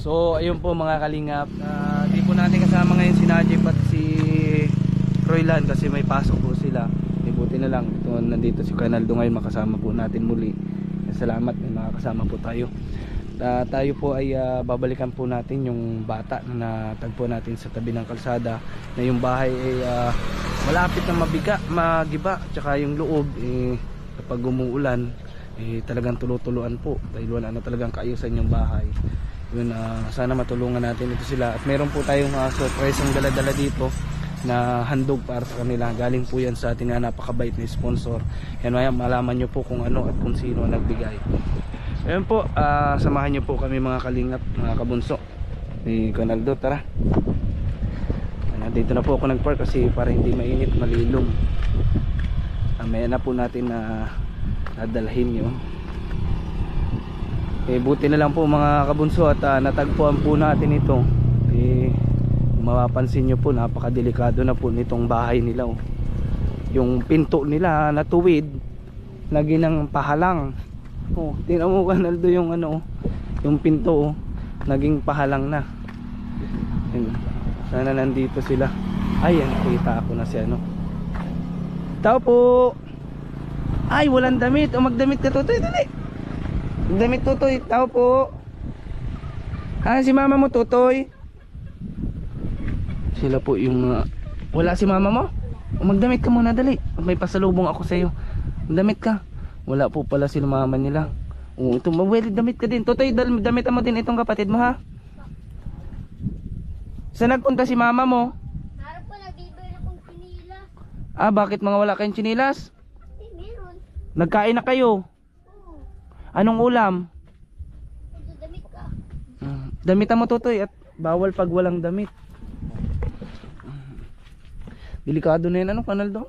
So ayun po mga kalingap, di po natin kasama ngayon si Najib at si Roylan kasi may pasok po sila. Buti na lang ito, nandito si Canaldo ngayon, makasama po natin muli. Salamat, may makakasama po tayo. Tayo po ay babalikan po natin yung bata na natagpo natin sa tabi ng kalsada, na yung bahay ay malapit na magiba, tsaka yung loob kapag umuulan talagang tulutuluan po dahil wala na talagang kaayusan yung bahay. Yun, sana matulungan natin ito sila, at meron po tayong surprise ang dala-dala dito na handog para sa kanila. Galing po yan sa ating napakabait na sponsor. Yan, malaman nyo po kung ano at kung sino nagbigay. Ayun po, samahan nyo po kami mga kalingap, mga kabunso ni Canaldo. Tara, dito na po ako nagpark kasi para hindi mainit, malilom. Maya na po natin na dadalhin nyo. Buti na lang po mga kabunso at natagpuan po natin ito. Mapapansin nyo po, napakadelikado na po nitong bahay nila. Yung pinto nila natuwid, lagi ng pahalang. Tingnan mo Canaldo yung yung pinto naging pahalang na. Sana nandito sila. Ay, nakita ako na si Tao po. Ay, walang damit. Magdamit ka, Tutoy, dali. Magdamit, Tutoy. Tao po. Si mama mo, Tutoy. Sila po yung wala si mama mo? Magdamit ka muna, dali. May pasalubong ako sa iyo. Magdamit ka. Wala po pala sila mama nila. Ito, mawili, damit ka din. Tutoy, damit mo din itong kapatid mo, ha? Saan nagpunta si mama mo? Harap po, nagbibili akong chinilas. Bakit mga wala kayong chinilas? Meron. Nagkain na kayo? Oo. Anong ulam? Damit ka. Damitan mo, Tutoy, at bawal pag walang damit. Delikado na yan, Canaldo?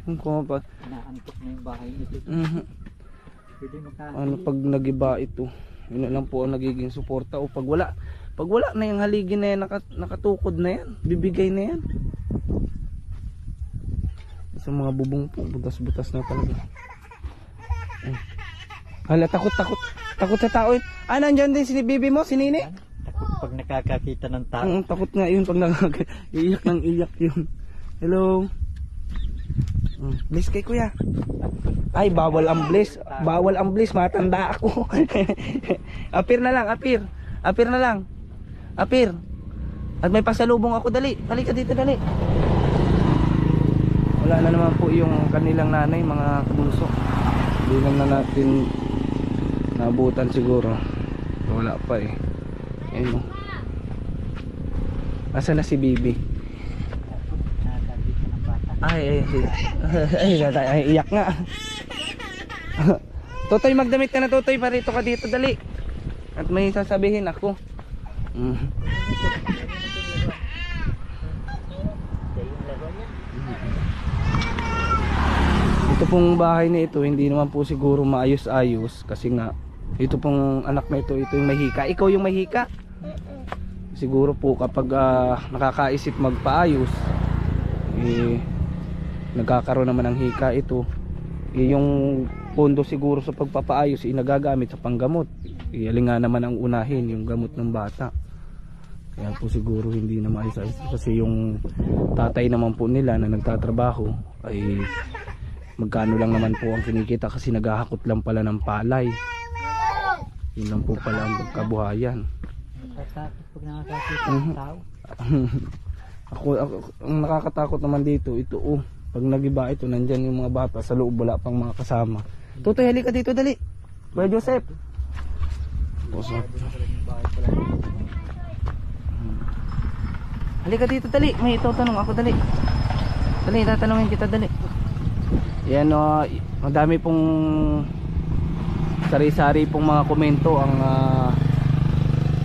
Naantok na yung bahay nito. Pag nagiba ito, yun lang po ang nagiging suporta. O pag wala na yung haligi na yan, nakatukod na yan, bibigay na yan. Sa mga bubong po, butas-butas na talaga. Hala, takot sa tao. Nandyan din si bibi mo, si Nini? Takot pag nakakakita ng tao. Takot nga yun pag iyak ng iyak yun. Hello. Bless kay kuya. Ay, bawal ang bless. Bawal ang bless, matanda ako. Apir na lang, apir. Apir na lang. Apir. At may pasalubong ako, dali. Dali ka dito, dali. Wala na naman po yung kanilang nanay, mga kabunso. Hindi na natin nabutan siguro. Wala pa Ayun. Asa na si Bibi? Ay, iyak nga. Tutoy, magdamit ka na, Tutoy. Parito ka dito, dali. At may sasabihin ako. Ito pong bahay na ito, hindi naman po siguro maayos-ayos. Kasi nga, ito pong anak na ito yung may hika. Ikaw yung may hika? Siguro po kapag nakakaisip magpaayos, nagkakaroon naman ng hika ito. Yung pondo siguro sa pagpapaayos nagagamit sa panggamot. Alin nga naman ang unahin, yung gamot ng bata. Kaya po siguro hindi na maayos-ayos. Kasi yung tatay naman po nila na nagtatrabaho ay magkano lang naman po ang kinikita kasi naghahakot lang pala ng palay. Yun lang po pala ang kabuhayan. Nakatakot pag nakakakita ng tao. Ako, ang nakakatakot naman dito, ito pag nagiba ito, nandyan yung mga bata sa loob, wala pang mga kasama. Tutoy, halika dito, dali. Kuya Joseph. Halika dito, dali. May itatanong ako, dali. Dali, tatanungin kita, dali. Yan, madami pong sari-sari pong mga komento ang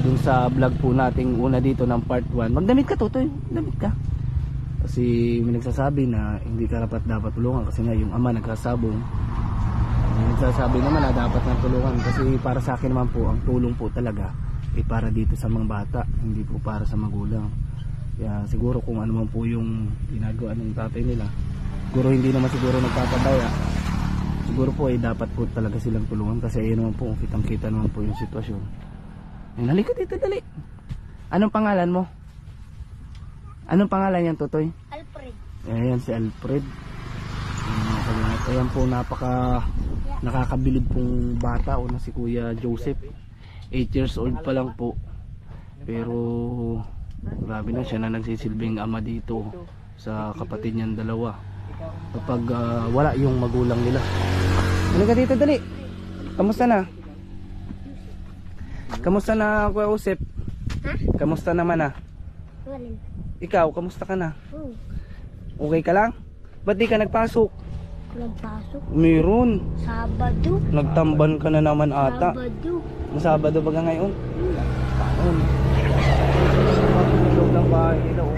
dun sa vlog po nating una dito ng part 1. Magdamit ka, Tutoy. Damit ka. Kasi may nagsasabi na hindi ka dapat tulungan kasi nga yung ama nagsasabong. May nagsasabi naman na dapat nang tulungan kasi para sa akin naman po ang tulong po talaga para dito sa mga bata, hindi po para sa magulang. Kaya siguro kung ano man po yung ginagawa ng tatay nila, siguro hindi naman siguro nagpapabaya. Siguro po dapat po talaga silang tulungan kasi ayun naman po, kitang-kita naman po yung sitwasyon. Ayun, halika dito, dali. Anong pangalan mo? Anong pangalan yan, Totoy? Alfred. Ayan, si Alfred. Ayan po, nakakabilib pong bata o na si Kuya Joseph. 8 years old pa lang po. Pero grabe na, siya na nagsisilbing ama dito sa kapatid niyang dalawa. Kapag wala yung magulang nila. Halika dito, dali. Kamusta na? Kamusta na, Kuya Joseph? Ha? Kamusta naman na? Walin. Ikaw, kamusta ka na? Oh, Okay ka lang? Ba't di ka nagpasok? nagpasok. Meron. Sabado. Nagtamban ka na naman ata. Sabado. Masabado ba ka ngayon? Taon. Tulog ng bahay nila, oh.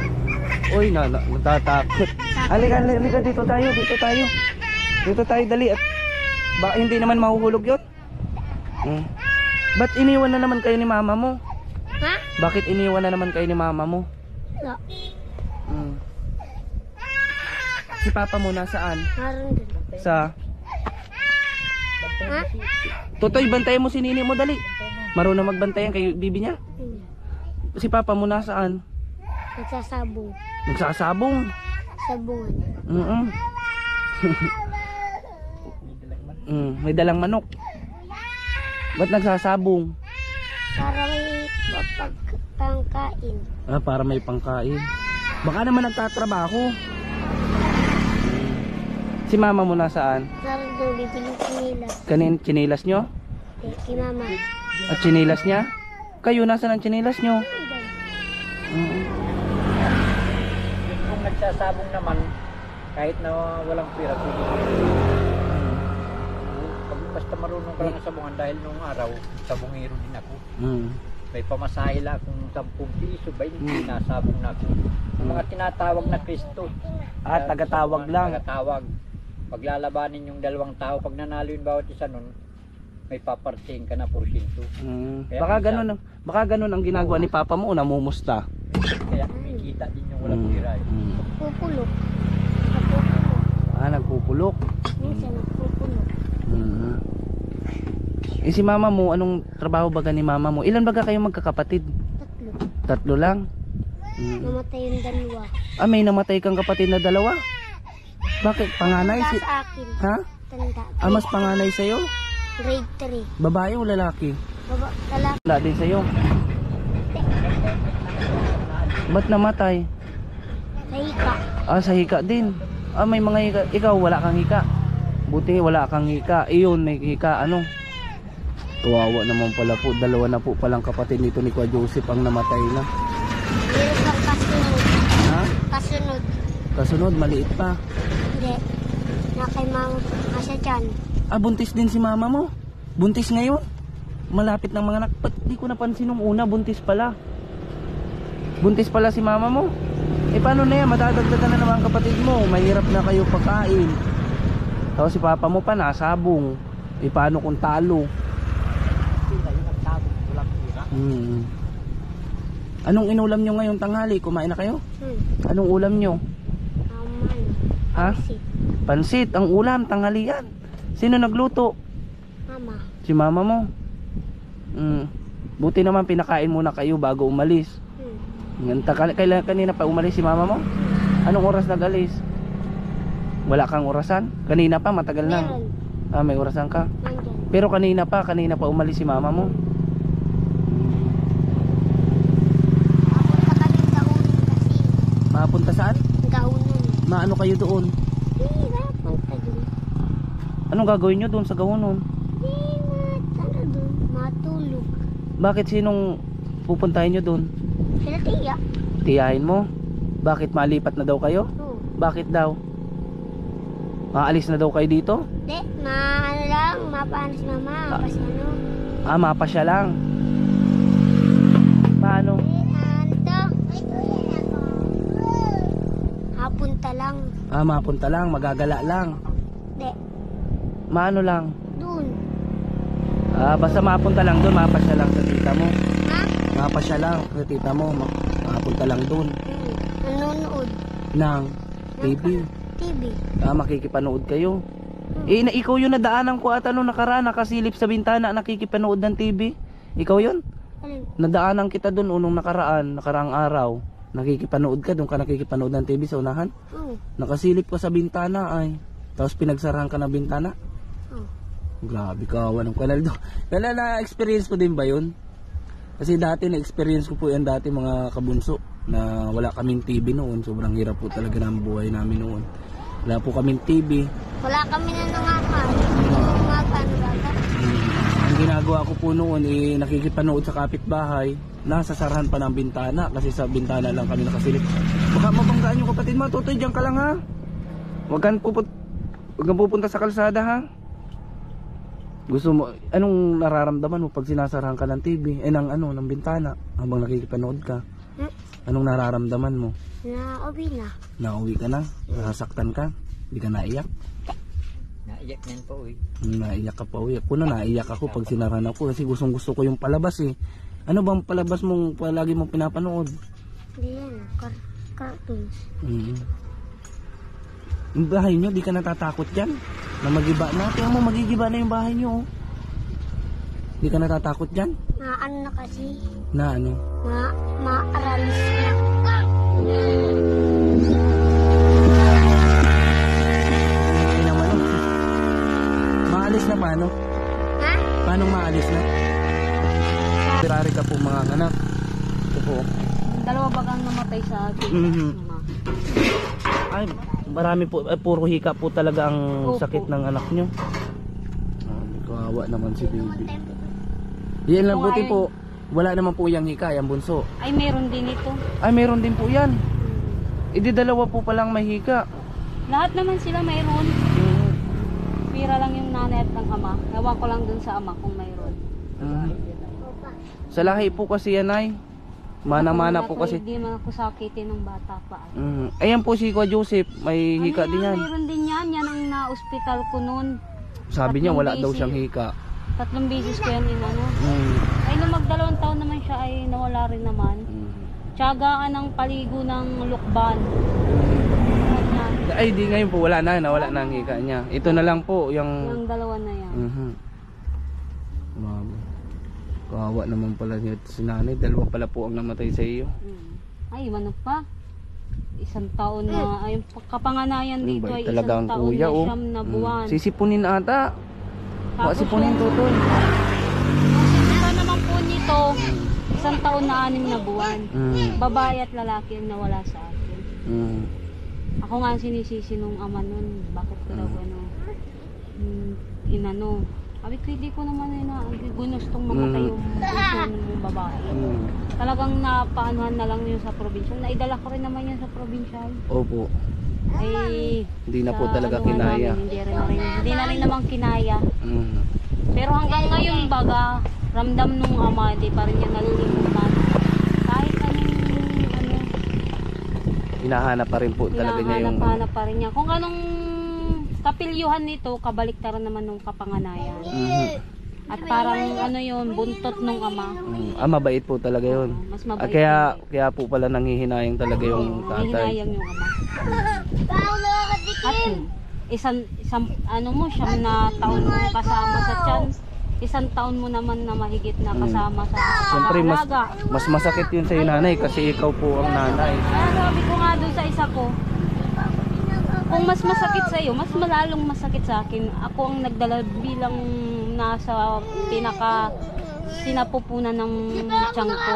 Uy, natatakot. Halika dito tayo, dito tayo. Dito tayo, dali. At hindi naman mahuhulog yun? Ba't iniwan na naman kayo ni mama mo? Ha? Bakit iniwan na naman kayo ni mama mo? Wala. Si papa mo nasaan? Naroon din. Sa... Ha? Totoy, bantayan mo si nini mo, dali. Marunong magbantayan kay bibi niya. Si papa mo nasaan? Nagsasabong. Nagsasabong. Sabungan. May dalang manok. Ba't nagsasabong? Para may pangkain. Para may pangkain. Baka naman nagtatrabaho. Si mama mo nasaan? Naroon doon, bibili sinilas. Kanin chinilas nyo? Kay mama. At chinilas niya? Kayo nasaan ang chinilas nyo? Kung nagsasabong naman, kahit na walang pera, pwede. Basta marunong ka lang sa sabungan dahil nung araw, sabungero din ako. May pamasahe lang akong 10 piso, 20, nasabong na ako. Yung mga tinatawag na Kristo. Tagatawag lang. Tagatawag. Paglalabanin yung 2 tao, pag nanalo yung bawat isa nun, may paparting ka na porsyento. Baka ganun ang ginagawa ni papa mo, namumusta. Kaya kumikita din yung walang pera. Pupulok. Napupulok. Nagpupulok. Minsan nagpupulok. Si mama mo, anong trabaho baga ni mama mo? Ilan baga kayo magkakapatid? 3. 3 lang? Namatay yung 2. May namatay kang kapatid na 2? Bakit? Panganay? Tanda sa akin. Ha? Tanda. Mas panganay sa'yo? Grade 3. Babae o lalaki? Lalaki. Wala din sa'yo. Ba't namatay? Sa hika. Sa hika din. May mga hika. Ikaw wala kang hika. Buti wala kang hika. Iyon, may hika. Ano? Kawawa naman pala po. 2 na po palang kapatid nito ni Kuya Joseph ang namatay na. Meron kang kasunod. Ha? Kasunod. Kasunod, maliit pa. Hindi. Na kay mama. Nasa tiyan. Buntis din si mama mo. Buntis ngayon. Malapit ng mga anak. Ba't di ko napansin nung una, buntis pala. Buntis pala si mama mo. Paano na yan? Madadagdagan na naman ang kapatid mo. Mahirap na kayo pagkain. Tapos si papa mo pa nasabong. Paano kung talo? Anong inulam nyo ngayong tanghali? Kumain na kayo? Anong ulam nyo? Ha? Pansit. Ang ulam, tanghalian. Sino nagluto? Mama. Si mama mo. Buti naman pinakain muna kayo bago umalis. Kailan kanina pa umalis si mama mo? Anong oras nag-alis? Wala kang orasan? Kanina pa, matagal na. Meron. May orasan ka? Nandyan. Pero kanina pa umalis si mama mo. Papunta kami gaunin kasi. Mapunta saan? Gaunin. Maano kayo doon? Hindi na punta dun. Anong gagawin nyo doon sa Gawonon? Hindi dun. Matulog. Bakit sinong pupuntahin nyo doon? Sila tiya. Tiyahin mo? Bakit malipat na daw kayo? Oo. Bakit daw? Maalis na daw kayo dito? Hindi. Ano lang. Mapaano si mama. Kasi ano. Mapasya lang. Paano? Ano to? Hapunta lang. Mapunta lang, magagala lang. Hindi. Maano lang? Dun. Basta mapunta lang doon, mapasya lang sa tita mo. Ha? Mapasya lang sa tita mo, mapunta lang doon. Nanonood. Ng TV. TV. Makikipanood kayo. Ikaw yun nadaanan ko at nakaraan, nakasilip sa bintana, nakikipanood ng TV. Ikaw yun? Alin? Nadaanan kita doon unong nakaraang araw. Nakikipanood ka, doon ka nakikipanood ng TV sa unahan. Oo. Nakasilip ka sa bintana ay. Tapos pinagsarahan ka ng bintana. Oo. Grabe ka, walang kanal doon. Kaya na-experience ko din ba yun? Kasi dati na-experience ko po yan dati mga kabunso. Na wala kaming TV noon. Sobrang hirap po talaga ng buhay namin noon. Wala po kaming TV. Wala kami na nangakan. Nangakan bata. Ang ginagawa ko po noon nakikipanood sa kapitbahay. Nasasarahan pa ng bintana kasi sa bintana lang kami nakasilip. Baka mabanggaan yung kapatid mo. Tutoy, diyan ka lang ha. Huwag kang pupunta sa kalsada ha. Gusto mo, anong nararamdaman mo pag sinasarahan ka ng TV? Ng bintana habang nakikipanood ka? Anong nararamdaman mo? Nauwi na. Nauwi ka na? Nasaktan ka? Hindi ka naiyak? Naiyak niyan po eh. Naiyak ka pa uwi. Ako na naiyak ako pag sinarahan ako kasi gustong gusto ko yung palabas eh. Ano bang palabas mong palagi mong pinapanood? Hindi yan. Cartoons. Yung bahay nyo, di ka natatakot dyan? Na magiba na? Kaya mo magigiba na yung bahay nyo oh. Di ka natatakot dyan? Ano na kasi? Na ano? Maaralis na. Hindi naman oh. Maalis na paano? Ha? Paano maalis na? Pirari ka po mga anak. Ito po. Dalawa bagang namatay sa akin. Ay, marami po, puro hika po talaga ang Opo. sakit ng anak nyo. Kawawa naman si baby. Yan lang buti po. Wala naman po yung hika, yung bunso. Ay, meron din ito. Ay, meron din po yan. Idi dalawa po palang may hika. Lahat naman sila mayroon. Pira lang yung nanay at ng ama. Ewan ko lang dun sa ama kung mayroon. Sa lahi po kasi yan ay. Mana-mana po kasi. Hindi man ako sakitin ng bata pa. Ayan po si Kuya Joseph, may hika din yan. Mayroon din yan. Yan ang na-hospital ko noon. Sabi niya wala daw Tatlong siyang hika. 3 beses ko yan inano. Ay nung mag-2 taon naman siya ay nawala rin naman. Tiyagaan ng paligo ng lukban. Ay di ngayon po wala na, nawala na ang hika niya. Ito na lang po yung Yung dalawa na yan. Mama. Kawawa naman pala niya si nanay. Dalawa pala po ang namatay sa iyo. Ay, ano pa? 1 taon na, ay kapanganayan dito ay 1 talagang taon kuya na oh. siyam na buwan. Sisipunin ata. Sipunin yung tutoy. sinira naman po nito, 1 taon na 6 na buwan. Babae at lalaki ang nawala sa akin. Ako nga ang sinisisi nung ama nun. Bakit ko daw inano. Sabi ko, hindi ko naman ginustong mamatay yung bunso ng babae. Talagang napaanuhan na lang yun sa probinsya. Naidala ko rin naman yun sa probinsya. Opo. Ay, Hindi na po sa talaga ano nga kinaya. namin, hindi na rin naman kinaya. Pero hanggang ngayon baga, ramdam nung ama, di pa rin niya nalilimutan. Kahit anong Hinahanap pa rin po talaga niya yung hinahanap pa rin niya. Kung anong kapilyuhan nito, kabaliktaran naman nung kapanganayan. At parang yun, buntot nung ama. mabait po talaga yun. Mas mabait. Kaya po pala nanghihinayang talaga yung tatay. Hinayang yung ama. At isang siyam na taon mo kasama sa tiyan. 1 taon mo naman na mahigit na kasama sa Siyempre pag-aalaga. mas masakit yun sa nanay kasi ikaw po ang nanay. Kaya sabi ko nga dun sa isa ko, kung mas masakit sa iyo, mas malalong masakit sa akin. Ako ang nagdala bilang nasa sinapupunan ng tiyan ko.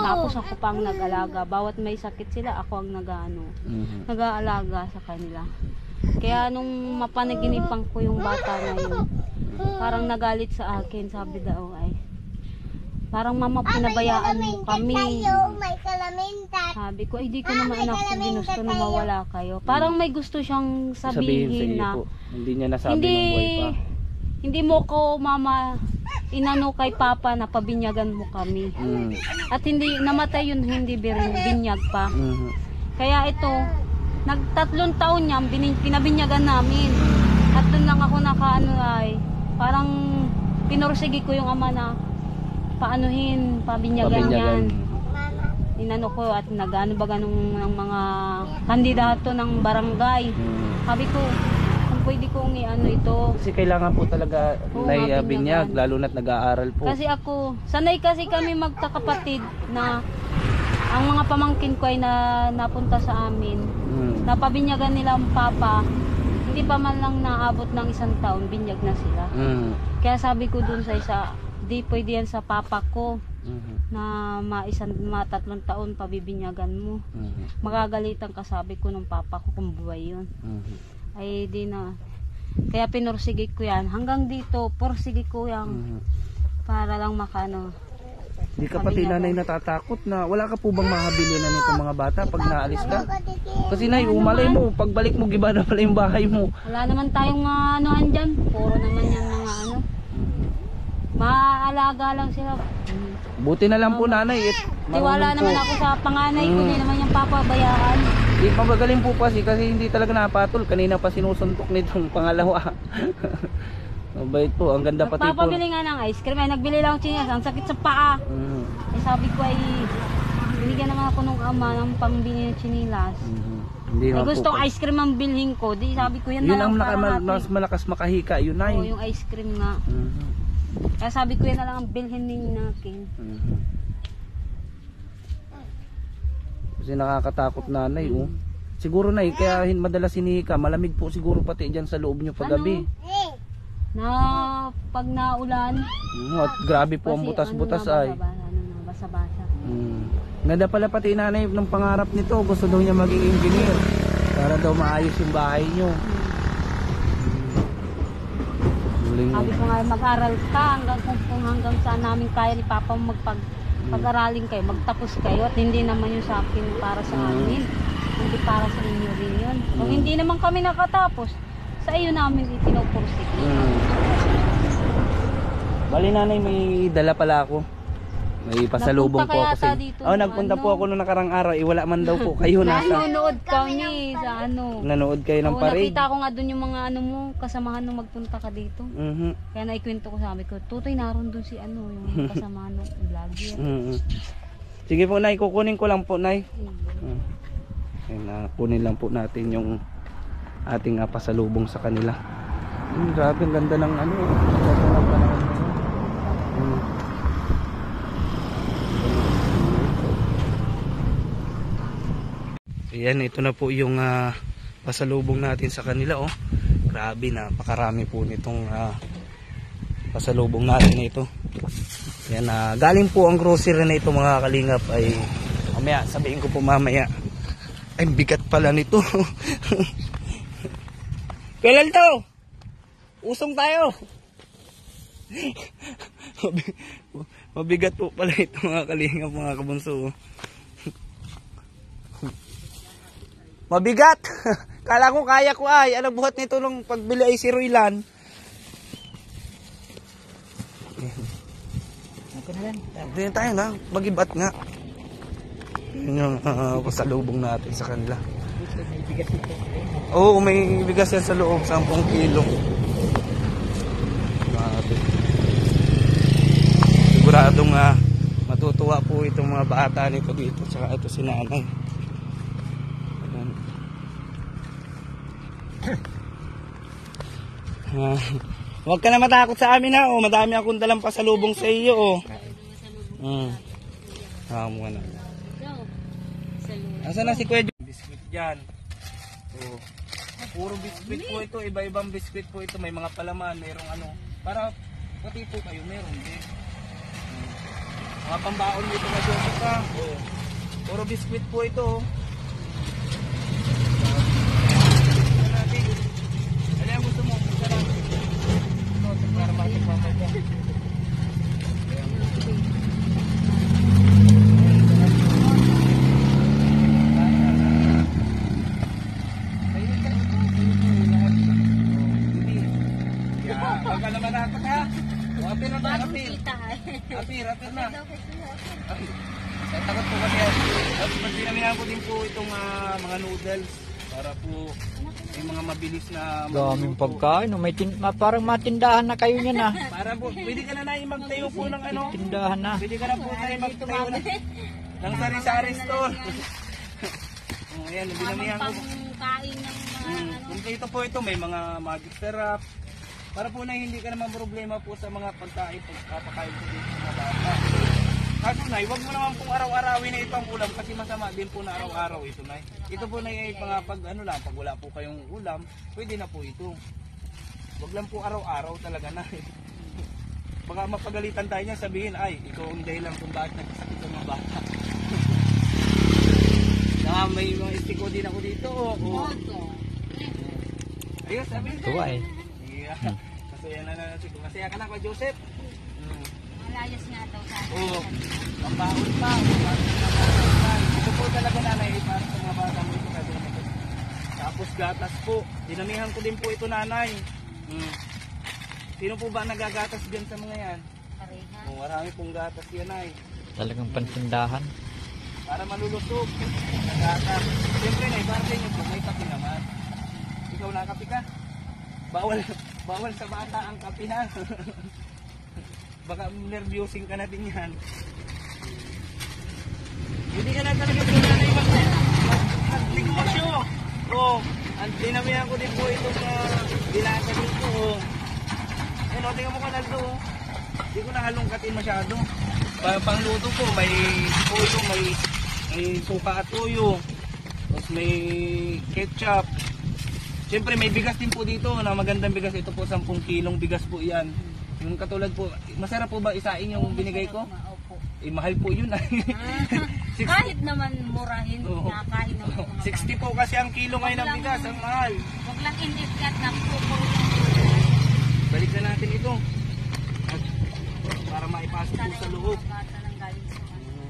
Tapos ako pa ang nag-alaga. Bawat may sakit sila, ako ang nag-aalaga sa kanila. Kaya nung mapanaginipan ko yung bata na yun, parang nagalit sa akin. Sabi daw ay, parang mama, pinabayaan mo kami. Sabi ko, ay di ko naman anak ko ginusto na mawala kayo. Parang may gusto siyang sabihin na po. Hindi niya nasabi ng buhay pa. Hindi mo ko mama inano kay papa na pabinyagan mo kami. At hindi namatay yun, hindi binyag pa. Kaya ito, 3 taon niya pinabinyagan namin. At doon lang ako parang pinursigi ko yung ama na pabinyagan yan. Inano ko at ng mga kandidato ng barangay. Sabi ko, kung pwede kong i-ano ito. Kasi kailangan po talaga Oo, na binyagan. binyag, lalo na't nag-aaral po. Kasi ako, sanay kasi kami magkakapatid na ang mga pamangkin ko ay napunta sa amin. Napabinyagan nila ang papa. Hindi pa man lang naabot ng 1 taon, binyag na sila. Kaya sabi ko dun sa isa, di pwede yan sa papa ko na mga 3 taon pabibinyagan mo. Magagalitan ka, sabi ko ng papa ko kung buhay yun. Ay di na. Kaya pinursige ko yan. Hanggang dito, pursige ko yan. Para lang makano. Di ka pati nanay natatakot na wala ka po bang mahabili na nitong mga bata pag naalis ka? Kasi nay, umalay mo, pagbalik mo, giba na pala yung bahay mo. Wala naman tayong mga anoan dyan. Puro naman yan mga ano. Maalaga lang sila. Buti na lang po nanay. Tiwala naman ako sa panganay ko. Hindi naman yung papabayaan. Di pabagaling po kasi hindi talaga napatol. Kanina pa sinusuntok nitong pangalawa. Mabait po, ang ganda pati po. Papabili nga ng ice cream. Ay, nagbili lang ako chinas. Ang sakit sa paa. Eh, sabi ko ay binigyan naman ako nung ama ng pangbili ng chinilas. Hindi Eh, naman gustong po. ice cream ang bilhin ko. Di sabi ko yan Yun na ang lang para mas malakas makahika, yun Oo, ay. yung ice cream nga. Kaya sabi ko yan na lang ang bilhin ni naking. Kasi nakakatakot nanay, oh. Siguro na kaya madalas hinihika, malamig po siguro pati dyan sa loob nyo paggabi. Na pag naulan, At grabe po ang butas-butas ay. Basa-basa. Ganda pala pati nanay ng pangarap nito, gusto daw niya maging engineer para daw maayos yung bahay nyo. Sabi ko nga mag-aral ka kung hanggang saan namin kaya ni Papa pag-aralin kayo, magtapos kayo at hindi naman yun sa akin para sa amin. Hindi para sa inyo rin yun. Kung hindi naman kami nakatapos, sa iyo namin ipinopursik. Bali nanay, may dala pala ako. May pasalubong po ako sa dito. nagpunta po ako noong nakarang araw, wala man daw po kayo nasa. Nanonood kami sa ano. Nanood kayo ng parade. Nakita ko nga doon yung mga ano mo, kasamahan nung magpunta ka dito. Kaya naikwento ko, sabi ko, Tutoy, naroon doon si ano, yung kasamahan nung vlogger. Sige po nay, kukunin ko lang po nay. Kunin lang po natin yung ating pasalubong sa kanila. Grabe, ang ganda ng ano. Ayan, ito na po yung pasalubong natin sa kanila, oh. Grabe, napakarami po nitong pasalubong natin na ito. Ayan, galing po ang grocery na ito mga kalingap ay mamaya, sabihin ko po mamaya. Ay, bigat pala nito. Kailan to? Usong tayo. Mabigat po pala ito mga kalingap, mga kabunso. Mabigat. Kala ko kaya ko ay. Alam buhat nito nung pagbili ay si Roylan. Hindi tayo na. Magibat nga. Yun yung pasalubong natin sa kanila. Oo, may bigas yan sa loob. 10 kilo. Grabe. Siguradong matutuwa po itong mga bata nito dito. Tsaka ito si nanay. Huwag ka na matakot sa amin ha. Madami akong dalang pasalubong sa iyo. Mo na. Asa na si Kuya John? Biskuit dyan. Puro biskuit po ito. Iba-ibang biskuit po ito. May mga palaman. Mayroong ano. Para pati po kayo. Mayroong din. Mga pambaon dito na Joseph ha. Puro biskuit po ito. Ano yung gusto mo? Para matikman ka. Wag ka naman natin ha. Apir na, apir. Apir na. Takot po kasi. Pagpinamihan ko din po itong mga noodles para po yung mga mabilis na Daming pagkain. Parang matindahan na kayo niyan ah. para po, pwede ka na magtayo po ng ano. Tindahan na. Pwede ka na po tayo magtayo ng sari-sari store. Ayan, dinamihan ko. Pangkain ng mga ano. Kompleto po ito, may mga magic syrup. Para po na hindi ka naman problema po sa mga pagkain, pagkapakain po dito sa mga bata. Kaso Nay, wag mo naman pong araw-arawin na ito ang ulam kasi masama din po na araw-araw ito Nay. Ito po Nay ay pag ano lang, pag wala po kayong ulam, pwede na po ito. Wag lang po araw-araw talaga Nay. Baka mapagalitan tayo niya, sabihin, ay, ikaw ang dahilan kung bakit nagkasakit ang mga bata. May mga istiko din ako dito. Oh. Ayos, sabi niya. Tuwa eh. Yeah. Masaya na siguro. Masaya ka na ko, Joseph. Malayas nga daw sa akin. Oo. Pambahon pa. Ito po talaga nanay, para sa mga bata mo ito. Tapos gatas po. Dinamihan ko din po ito nanay. Sino po ba nagagatas dyan sa mga yan? Pareha. Marami pong gatas yan ay. Talagang pansindahan. Para malulusog. Nagatas. Siyempre na, para sa inyo po, may kape naman. Ikaw nakape ka? Bawal sa bata ang kape ha. Baka nervyosing ka na din yan. Hindi ka na talaga pinanay mag-negosyo. Oo. Ang dinamihan ko din po ito sa dilata dito. Ano, tingnan mo Kanaldo. Hindi ko nahalongkatin masyado. Pangluto po, may toyo, may suka at toyo. Tapos may ketchup. Siyempre may bigas din po dito na magandang bigas. Ito po 10 kilong bigas po yan. Yung katulad po, masarap po ba isaing yung binigay ko? Opo. Mahal po yun. Kahit naman murahin, nakain ng mga 60 po kasi ang kilo ngayon ng bigas, ang mahal. Huwag lang indiskat na pupuro. Balik na natin ito. Para maipasok po sa loob. Bata ng galing sa ano.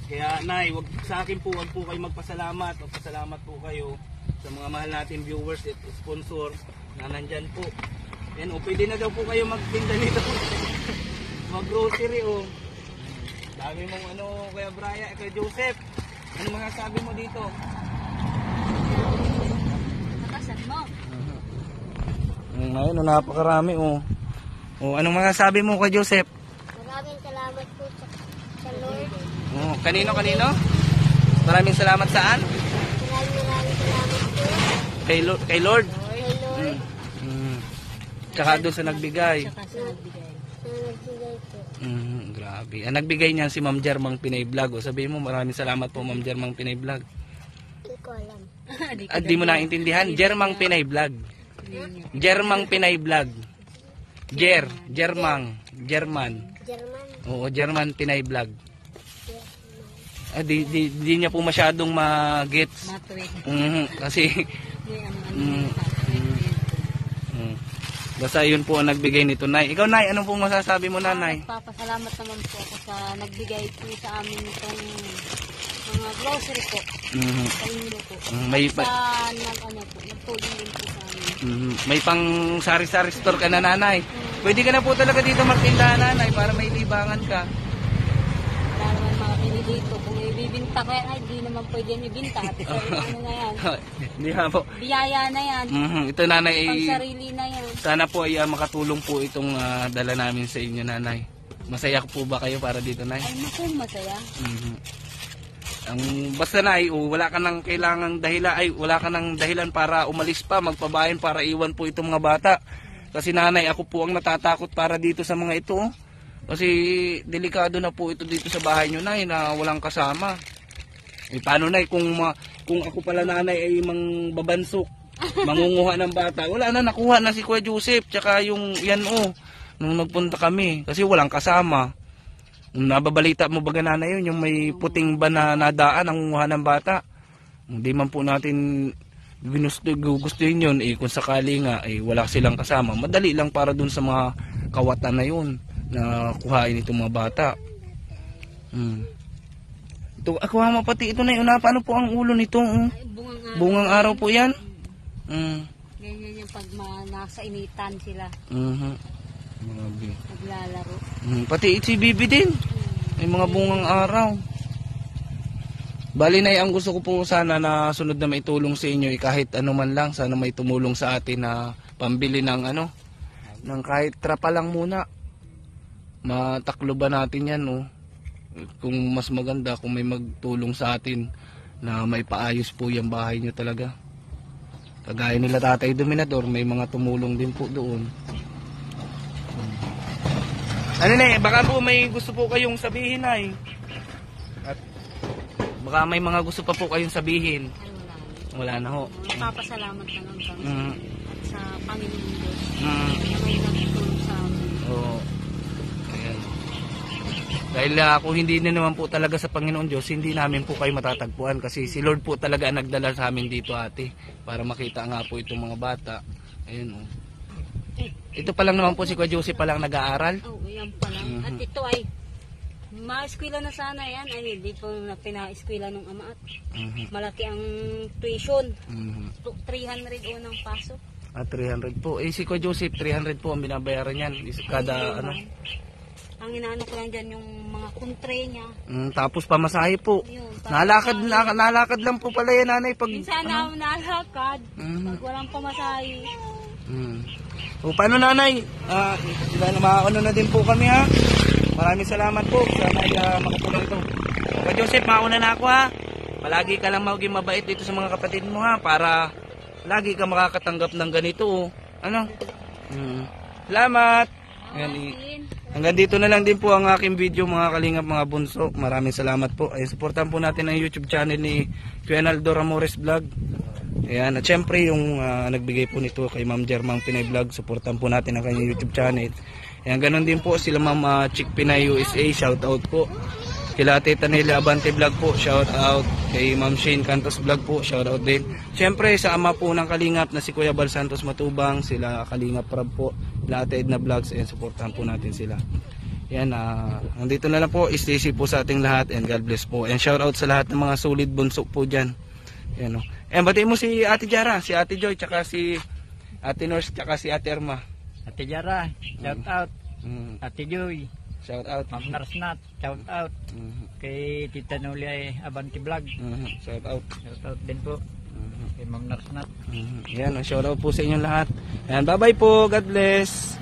Kaya Nay, wag sa akin po, wag po kayo magpasalamat. Magpasalamat po kayo sa mga mahal natin viewers at sponsor na nandyan po. Yan o, pwede na daw po kayo magtinda nito. Mag-grocery o. Dami mong ano, Kuya Brian, Kuya Joseph. Ano masasabi mo dito? Nakasan mo. Ngayon, napakarami o. O, anong masasabi mo Kuya Joseph? Maraming salamat po sa Lord. O, kanino? Maraming salamat saan? Maraming salamat po Kay Lord. kay Lord. Tsaka doon sa nagbigay. Saka sa nagbigay. Na nagbigay po. Grabe. Ang nagbigay niyan si Ma'am Jermang Pinay Vlog. O, sabihin mo, maraming salamat po Ma'am Jermang Pinay Vlog. Hindi ko alam. At di mo naintindihan? Jermang Pinay Vlog. Jermang Pinay Vlog. Jerman. German. Oo, German Pinay Vlog. Di niya po masyadong ma-gets. Matwid. Kasi May basta yun po ang nagbigay nito Nay. Ikaw Nay, anong po masasabi mo Nanay? Papasalamat naman po ako sa nagbigay po sa amin itong mga grocery po. Sa inyo po. May Sa nagtulong din po sa amin. may pang sari-sari store ka na Nanay. Pwede ka na po talaga dito magtinda Nanay para may libangan ka. Wala naman mga pinilito. Kung ibibinta ko yan, ay di naman pwede yan ibinta. At ano na yan. Hindi ha po. Biyaya na yan. Ito Nanay ay Pang sarili na yan. sana po ay makatulong po itong dala namin sa inyo Nanay. Masaya po ba kayo para dito Nay? Ay, naku, masaya. Ang basta Nay, wala ka nang kailangang wala ka nang dahilan para umalis pa, magpabayan para iwan po itong mga bata. Kasi Nanay, ako po ang natatakot para dito sa mga ito. Kasi delikado na po ito dito sa bahay nyo Nay na walang kasama. Paano Nay kung ako pala Nanay ay babansok, mangunguha ng bata. Wala na, nakuha na si Kuya Joseph tsaka yung yan nung nagpunta kami kasi walang kasama. Nababalita mo baga Nanay yun, yung may puting ba na nadaan ang nguha ng bata. Hindi man po natin gustuhin yun kung sakali nga wala silang kasama. Madali lang para dun sa mga kawatan na yun na kuhain itong mga bata. Ito, ako mo pati ito na yun. Paano po ang ulo nito? Bungang araw po yan. Ganyan yung pag nasa initan sila. Naglalaro. Pati si Bibi din. May mga bungang araw. Bali Nay, ang gusto ko po sana na sunod na maitulong sa inyo kahit ano man lang, sana may tumulong sa atin na pambili ng ng kahit trapa lang muna. Mataklo ba natin yan Kung mas maganda kung may magtulong sa atin na may paayos po yung bahay nyo talaga. Kagaya nila Tatay Dominador, may mga tumulong din po doon. Ano na baka po may gusto po kayong sabihin ay. At baka may mga gusto pa po kayong sabihin. Ay, Wala na ho. Papasalamat na lang kami Mm. at sa Panginoon Diyos. Mm. Na may nagtulong sa amin. Oo. Ayan. Dahil kung hindi na naman po talaga sa Panginoon Diyos, hindi namin po kayo matatagpuan kasi si Lord po talaga ang nagdala sa amin dito ate para makita nga po itong mga bata. Ayun oh. Ito pa lang naman po si Kuya Joseph pa lang nag-aaral. Oh, yan pa lang. At ito ay ma-eskwela na sana yan. Ay, hindi po na pina-eskwela ng ama at malaki ang tuition. 300 unang pasok. At 300 po. Eh si Kuya Joseph, 300 po ang binabayaran niyan. Kada ano. Ang inaano ko lang dyan yung mga kontre niya. Tapos pamasahe po. Yun, Nalakad lang po pala yan nanay pag minsan na nalakad. Pag walang pamasahe. O paano nanay? Sila na maano na din po kami ha. Maraming salamat po sa makatulong ito. Kuya Joseph, mauna na ako ha. Palagi ka lang maging mabait dito sa mga kapatid mo ha para lagi ka makakatanggap ng ganito. Ano? Salamat. Hanggang dito na lang din po ang aking video mga kalingap mga bunso. Maraming salamat po. Ay suportahan po natin ang YouTube channel ni Kuya Naldo Ramores Vlog. Ayan, at syempre yung nagbigay po nito kay Ma'am Jermang Pinay Vlog, supportan po natin ang kanyang YouTube channel. Ayan, ganun din po sila Ma'am Chick Pinay USA, shout out po. Kila Tita Nelly Abante Vlog po, shout out. Kay Ma'am Shane Cantos Vlog po, shout out din. Syempre sa ama po ng Kalingap na si Kuya Bal Santos Matubang, sila Kalingap Prab po, sila Ate Edna Vlogs, and supportan po natin sila. Ayan, nandito na lang po, stay safe po sa ating lahat and God bless po. And shout out sa lahat ng mga solid bunso po dyan. Ayan o. Ayan, batiin mo si Ate Jara, si Ate Joy, tsaka si Ate Nurse, tsaka si Ate Erma. Ate Jara, shout out. Ate Joy, Shout out. Ma'am Narsnat, shout out. Kay Tita Nuli Abante Vlog, Shout out. shout out din po. Kay Ma'am Narsnat. Ayan, shout out po sa inyong lahat. Ayan, bye bye po. God bless.